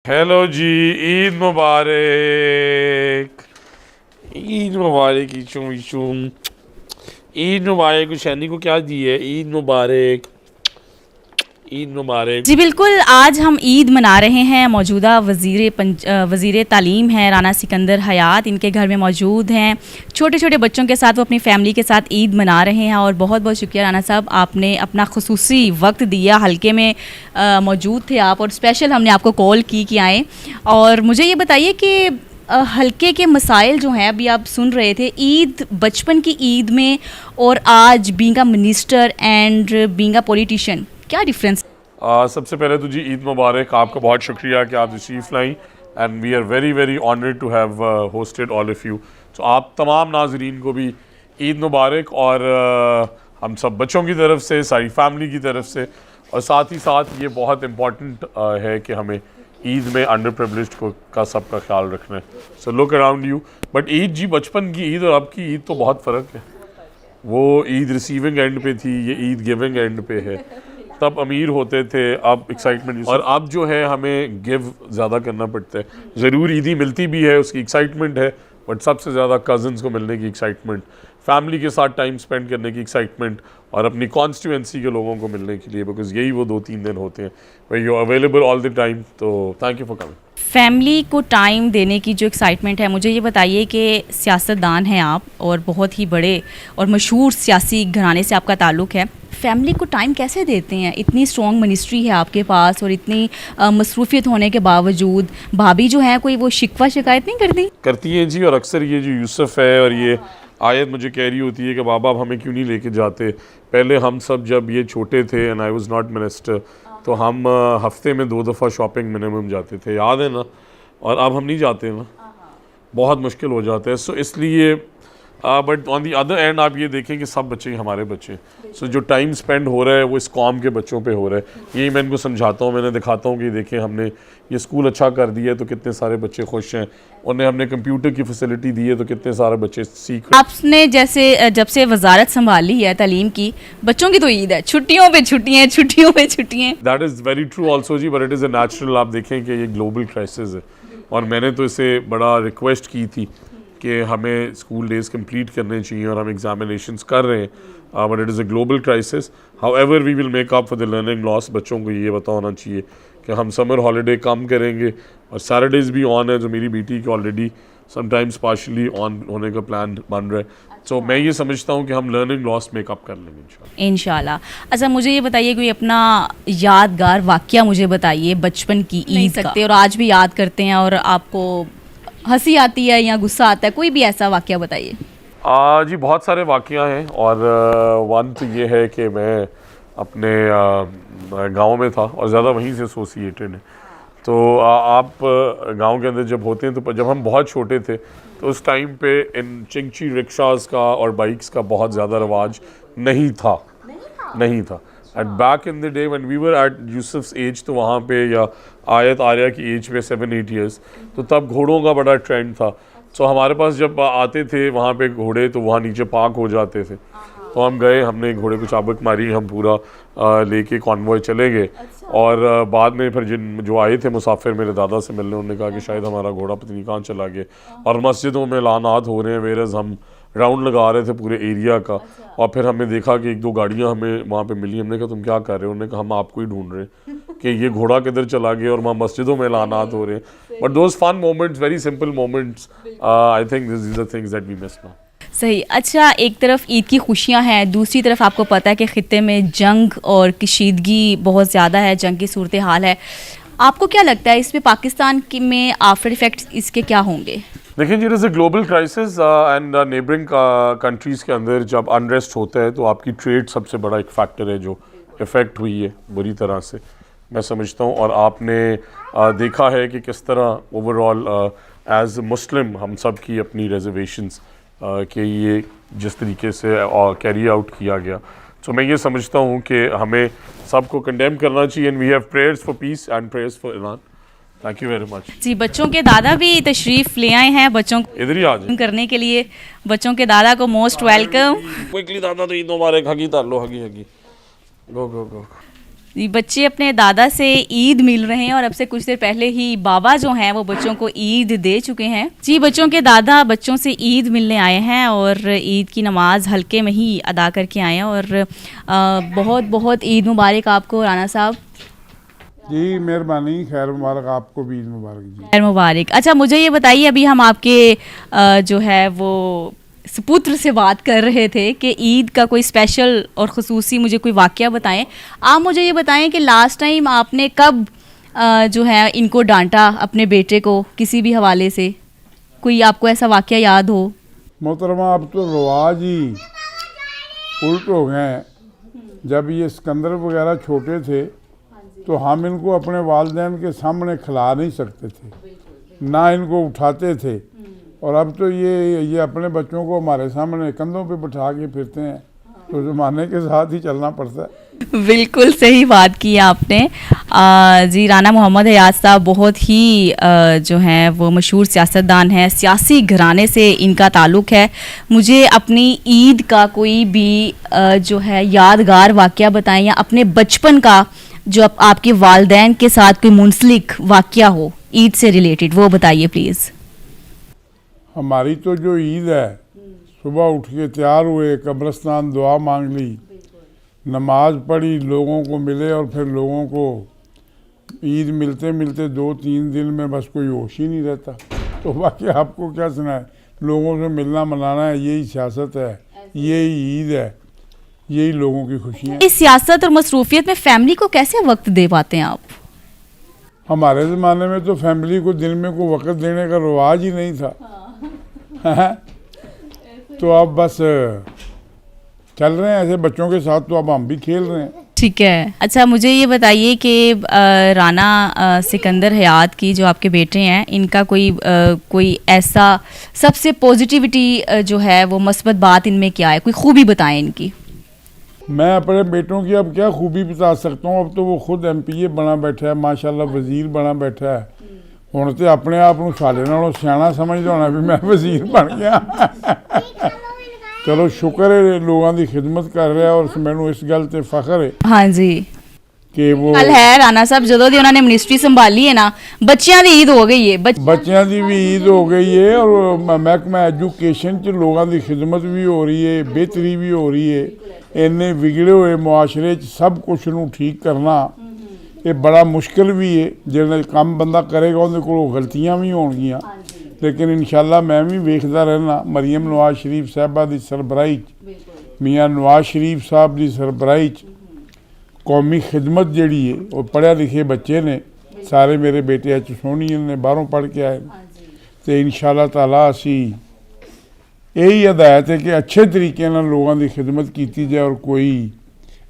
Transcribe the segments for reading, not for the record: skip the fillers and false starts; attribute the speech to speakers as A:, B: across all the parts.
A: Hello जी, ईद मुबारक। ईद मुबारक। ईद मुबारक। शैनी को क्या दी है? ईद मुबारक, ईद मुबारक।
B: जी बिल्कुल, आज हम ईद मना रहे हैं। मौजूदा वज़ीर तालीम हैं राना सिकंदर हयात, इनके घर में मौजूद हैं। छोटे छोटे बच्चों के साथ वो अपनी फ़ैमिली के साथ ईद मना रहे हैं और बहुत बहुत शुक्रिया राना साहब, आपने अपना ख़ुसूसी वक्त दिया। हल्के में मौजूद थे आप और स्पेशल हमने आपको कॉल की कि आएँ। और मुझे ये बताइए कि हल्के के मसाइल जो हैं, अभी आप सुन रहे थे, ईद बचपन की ईद में और आज being a minister and being a politician, क्या डिफरेंस?
A: सबसे पहले तो जी ईद मुबारक। आपका बहुत शुक्रिया कि आप तशरीफ़ लाई and we are very very honoured to have hosted all of you. तो आप तमाम नाजरीन को भी ईद मुबारक। और हम सब बच्चों की तरफ से, सारी फैमिली की तरफ से, और साथ ही साथ ये बहुत इम्पॉर्टेंट है कि हमें ईद में अंडर प्रिविलेज्ड को का सबका ख्याल रखना है। So look around you. But Eid ji, बचपन की ईद और अब की ईद तो बहुत फ़र्क है। वो ईद रिसीविंग एंड पे थी, ये ईद गिविंग एंड पे है। तब अमीर होते थे, अब एक्साइटमेंट, और अब जो है हमें गिव ज़्यादा करना पड़ता है। ज़रूर ईदी मिलती भी है, उसकी एक्साइटमेंट है, बट सबसे ज़्यादा कज़न्स को मिलने की एक्साइटमेंट, फैमिली के साथ टाइम स्पेंड करने की एक्साइटमेंट, और अपनी कॉन्स्टिट्यूंसी के लोगों को मिलने के लिए, बिकॉज यही वो 2-3 दिन होते हैं वही you available all the time. तो thank you for coming.
B: Family को टाइम देने की जो एक्साइटमेंट है, मुझे ये बताइए कि सियासतदान हैं आप और बहुत ही बड़े और मशहूर सियासी घराने से आपका ताल्लुक़ है। फैमिली को टाइम कैसे देते हैं? इतनी स्ट्रॉन्ग मिनिस्ट्री है आपके पास और इतनी मसरूफियत होने के बावजूद भाभी जो है कोई वो शिकवा शिकायत नहीं
A: करती हैं जी। और अक्सर ये जो यूसुफ है और ये आयत मुझे कह रही होती है कि बाबा अब हमें क्यों नहीं लेके जाते। पहले हम सब जब ये छोटे थे and I was not minister, तो हम हफ्ते में 2 दफ़ा शॉपिंग मिनिमम जाते थे, याद है ना? और अब हम नहीं जाते ना, बहुत मुश्किल हो जाता है। सो इसलिए but on the other and आप ये देखें कि सब बच्चे ही हमारे बच्चे हैं। सो जो टाइम स्पेंड हो रहा है वो इस कौम के बच्चों पे हो रहा है। यही मैं इनको समझाता हूँ, मैंने दिखाता हूँ कि देखें हमने ये स्कूल अच्छा कर दिया है तो कितने सारे बच्चे खुश हैं, उन्हें हमने कंप्यूटर की फैसिलिटी दी है तो कितने सारे बच्चे सीख।
B: आपने जैसे जब से वजारत संभाली है तालीम की, बच्चों की तो ईद है, छुट्टियों पे छुट्टियाँ, छुट्टियों पे छुट्टियाँ।
A: That is very true also ji, but it is a natural. आप देखें कि ये ग्लोबल क्राइसिस है और मैंने तो इसे बड़ा रिक्वेस्ट की थी कि हमें स्कूल डेज़ कंप्लीट करने चाहिए और हम एग्जामिनेशंस कर रहे हैं, but it is a global crisis. However we will make up for the learning loss. बच्चों को ये पता होना चाहिए कि हम समर हॉलीडे कम करेंगे और सैटरडेज़ भी ऑन है, जो मेरी बेटी की ऑलरेडी समटाइम्स पार्शली ऑन होने का प्लान बन रहा है। तो मैं ये समझता हूँ कि हम लर्निंग लॉस मेकअप कर लेंगे
B: इंशाल्लाह। अच्छा, मुझे ये बताइए कोई अपना यादगार वाक़या मुझे बताइए बचपन की ईद सकते और आज भी याद करते हैं और आपको हंसी आती है या गुस्सा आता है, कोई भी ऐसा वाक़या बताइए।
A: जी बहुत सारे वाक़या हैं और वन तो ये है कि मैं अपने गांव में था और ज़्यादा वहीं से एसोसिएटेड है। तो आप गांव के अंदर जब होते हैं, तो जब हम बहुत छोटे थे तो उस टाइम पे इन चिंची रिक्शास का और बाइक्स का बहुत ज़्यादा रवाज नहीं था। At back in the day when we were at Yusuf's age, तो वहाँ पे, या आयत आर्या की एज पे 7-8 ईयर्स, तो तब घोड़ों का बड़ा ट्रेंड था। सो हमारे पास जब आते थे वहाँ पे घोड़े, तो वहाँ नीचे पार्क हो जाते थे। तो हम गए, हमने घोड़े को चाबुक मारी, हम पूरा लेके कॉन्वॉय चले गए। और बाद में फिर जो आए थे मुसाफिर मेरे दादा से मिलने, उन्होंने कहा कि शायद हमारा घोड़ा पता नहीं कहाँ चला गया। और मस्जिदों में लानात हो रहे हैं, वेरस हम राउंड लगा रहे थे पूरे एरिया का। और फिर हमने देखा कि 1-2 गाड़ियाँ हमें वहाँ पे मिली। हमने कहा तुम क्या कर रहे हो? उन्होंने कहा हम आपको ही ढूंढ रहे हैं कि ये घोड़ा किधर चला गया, और वहाँ मस्जिदों में लानात हो रहे हैं। But those fun moments, very simple moments, I think this are things that we miss now.
B: सही। अच्छा, एक तरफ ईद की खुशियां हैं, दूसरी तरफ आपको पता है कि ख़ित्ते में जंग और कशीदगी बहुत ज़्यादा है, जंग की सूरत हाल है। आपको क्या लगता है इसमें पाकिस्तान की में आफ्टर इफ़ेक्ट्स इसके क्या होंगे?
A: देखिए जी, it is a global crisis and neighbouring countries के अंदर जब अनरेस्ट होता है तो आपकी ट्रेड सबसे बड़ा एक फैक्टर है जो इफ़ेक्ट हुई है बुरी तरह से, मैं समझता हूँ। और आपने देखा है कि किस तरह ओवरऑल एज मुस्लिम हम सब की अपनी रिजर्वेशंस कि ये जिस तरीके से कैरी आउट किया गया, तो मैं ये समझता हूँ कि हमें सबको कंडेम करना चाहिए। And we have prayers for peace and prayers for Iran. Thank you very much
B: जी। बच्चों के दादा भी तशरीफ़ ले आए हैं बच्चों को
A: इधर ही आ जाए
B: करने के लिए। बच्चों के दादा को मोस्ट वेलकम।
A: क्विकली दादा तो ईद मुबारक, हगी तार लो, हगी गो गो गो।
B: ये बच्चे अपने दादा से ईद मिल रहे हैं और अब से कुछ देर पहले ही बाबा जो हैं वो बच्चों को ईद दे चुके हैं। जी, बच्चों के दादा बच्चों से ईद मिलने आए हैं और ईद की नमाज हल्के में ही अदा करके आए हैं। और बहुत बहुत ईद मुबारक आपको राना साहब।
C: जी मेहरबानी, खैर मुबारक, आपको भी ईद मुबारक जी।
B: खैर मुबारक। अच्छा, मुझे ये बताइए, अभी हम आपके जो है वो सुपुत्र से बात कर रहे थे कि ईद का कोई स्पेशल और ख़ुसूसी मुझे कोई वाक़या बताएं। आप मुझे ये बताएं कि लास्ट टाइम आपने कब जो है इनको डांटा अपने बेटे को किसी भी हवाले से, कोई आपको ऐसा वाक़या याद हो?
C: मोहतरमा, अब तो रवाज ही उल्ट हो गए हैं। जब ये सिकंदर वगैरह छोटे थे तो हम इनको अपने वालिदैन के सामने खिला नहीं सकते थे, ना इनको उठाते थे। और अब तो ये अपने बच्चों को हमारे सामने कंधों पे बिठा के फिरते हैं, तो ज़माने के साथ ही चलना पड़ता है।
B: बिल्कुल सही बात की आपने। जी, राना मोहम्मद हयात साहब बहुत ही जो हैं वो मशहूर सियासतदान हैं, सियासी घराने से इनका ताल्लुक़ है। मुझे अपनी ईद का कोई भी जो है यादगार वाक़या बताएं या अपने बचपन का जो आपके वालिदैन के साथ कोई मुंसलिक वाक़या हो ईद से रिलेटेड, वो बताइए प्लीज़।
C: हमारी तो जो ईद है, सुबह उठ के तैयार हुए, कब्रिस्तान दुआ मांग ली, नमाज पढ़ी, लोगों को मिले और फिर लोगों को ईद मिलते मिलते 2-3 दिन में बस कोई होश ही नहीं रहता। तो बाकी आपको क्या सुनाए, लोगों से मिलना मनाना है, यही सियासत है, यही ईद है, यही लोगों की खुशियाँ।
B: इस सियासत और मसरूफियत में फैमिली को कैसे वक्त दे पाते हैं आप?
C: हमारे ज़माने में तो फैमिली को दिन में को वक्त देने का रिवाज ही नहीं था। तो अब बस चल रहे हैं ऐसे बच्चों के साथ, तो अब हम भी खेल रहे हैं।
B: ठीक है। अच्छा, मुझे ये बताइए कि राना सिकंदर हयात की जो आपके बेटे हैं, इनका कोई ऐसा सबसे पॉजिटिविटी जो है वो मस्बत बात इनमें क्या है, कोई खूबी बताएं इनकी।
C: मैं अपने बेटों की अब क्या खूबी बता सकता हूँ। अब तो वो खुद MPA बना बैठा है, माशाल्लाह वज़ीर बना बैठा है। हुण तो अपने आप को साढ़े नालों सियाना समझदा होना भी मैं वज़ीर बन गया। चलो शुक्र है, लोगों की खिदमत कर रहा है और मैनू इस गल ते फख्र है।
B: हाँ जी,
C: कि वो
B: कल है राना साहब जदों दी उन्होंने मिनिस्ट्री संभाली है ना, बच्चियां दी ईद हो गई है।
C: बच्चों की भी ईद हो गई है और महकमा एजुकेशन च लोगों की खिदमत भी हो रही है, बेहतरी भी हो रही है। इन्ने बिगड़े हुए मुआशरे च सब कुछ नू ठीक करना ये बड़ा मुश्किल भी है। जिन्हें काम बंदा करेगा उन्हें को गलतियाँ भी होंगियां, लेकिन इंशाल्लाह मैं भी वेखदा रहना। मरीम नवाज शरीफ साहबा की सरबराही च, मियाँ नवाज शरीफ साहब की सरबराही च कौमी खिदमत जिहड़ी है, वो पढ़े लिखे बच्चे ने सारे, मेरे बेटे एच सोहनी ने बाहरों पढ़ के आए, तो इंशाल्लाह ताला असी यही हदायत है कि अच्छे तरीके नाल लोगों की खिदमत की जाए और कोई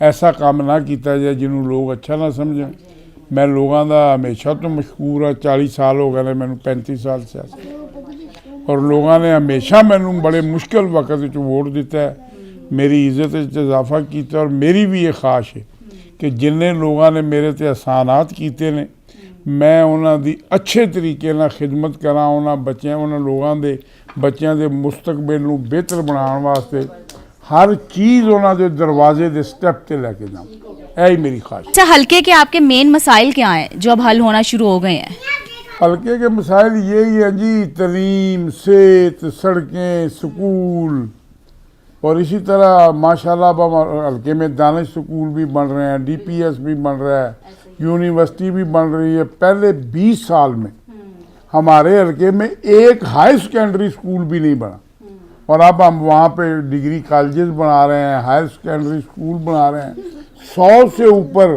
C: ऐसा काम ना किया जाए जिन्हों लोग अच्छा ना समझें। मैं लोगों का हमेशा तो मशहूर हाँ, 40 साल हो गए मैनू, 35 साल से, और लोगों ने हमेशा मैनू बड़े मुश्किल वक्त वोट दिता है, मेरी इज्जत इजाफा किया। और मेरी भी ये ख्वाहिश है कि जिन्हें लोगों ने मेरे ते एहसानात कीते ने, मैं उन्हों की अच्छे तरीके नाल खिदमत करा, उन्होंने बच्चों उन्होंने लोगों के बच्चों के मुस्तकबिल नू बेहतर बनाने वास्ते हर चीज़ उन्होंने दरवाजे के स्टैप ते लैके जाऊँ, यही मेरी ख्वाहिश।
B: अच्छा, हल्के के आपके मेन मसाइल क्या हैं जो अब हल होना शुरू हो गए हैं?
C: हल्के के मसाइल यही हैं जी, तलीम, सेहत, सड़कें, स्कूल, और इसी तरह माशाल्लाह अब हल्के में दानिश स्कूल भी बन रहे हैं, DPS भी बन रहा है, यूनिवर्सिटी भी बन रही है। पहले 20 साल में हमारे हल्के में एक हाई सेकेंडरी स्कूल भी नहीं बना, और अब हम वहाँ पे डिग्री कॉलेजेस बना रहे हैं, हायर सेकेंडरी स्कूल बना रहे हैं। 100 से ऊपर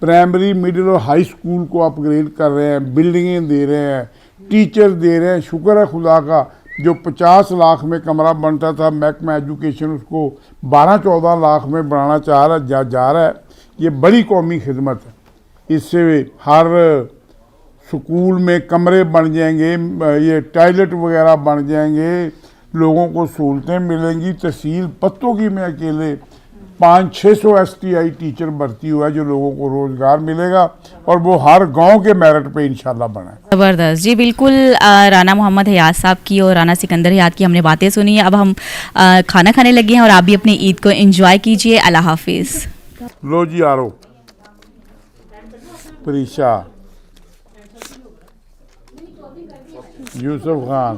C: प्राइमरी, मिडिल और हाई स्कूल को अपग्रेड कर रहे हैं, बिल्डिंगें दे रहे हैं, टीचर दे रहे हैं। शुक्र है खुदा का, जो 50 लाख में कमरा बनता था, महकमा एजुकेशन उसको 12-14 लाख में बनाना चाह रहा जा रहा है। ये बड़ी कौमी खिदमत है। इससे हर स्कूल में कमरे बन जाएंगे, ये टॉयलेट वगैरह बन जाएंगे, लोगों को सहूलतें मिलेंगी। तहसील पत्तों की में अकेले 500-600 STI टीचर भर्ती हुआ है, जो लोगों को रोज़गार मिलेगा और वो हर गांव के मेरिट पे इंशाल्लाह बना।
B: ज़बरदस्त जी, बिल्कुल। राना मोहम्मद हयात साहब की और राना सिकंदर हयात की हमने बातें सुनी है। अब हम खाना खाने लगे हैं और आप भी अपनी ईद को एंजॉय कीजिए। अल्लाह हाफिज़।
C: लो जी, आ रो। प्रीशा, यूसुफ खान,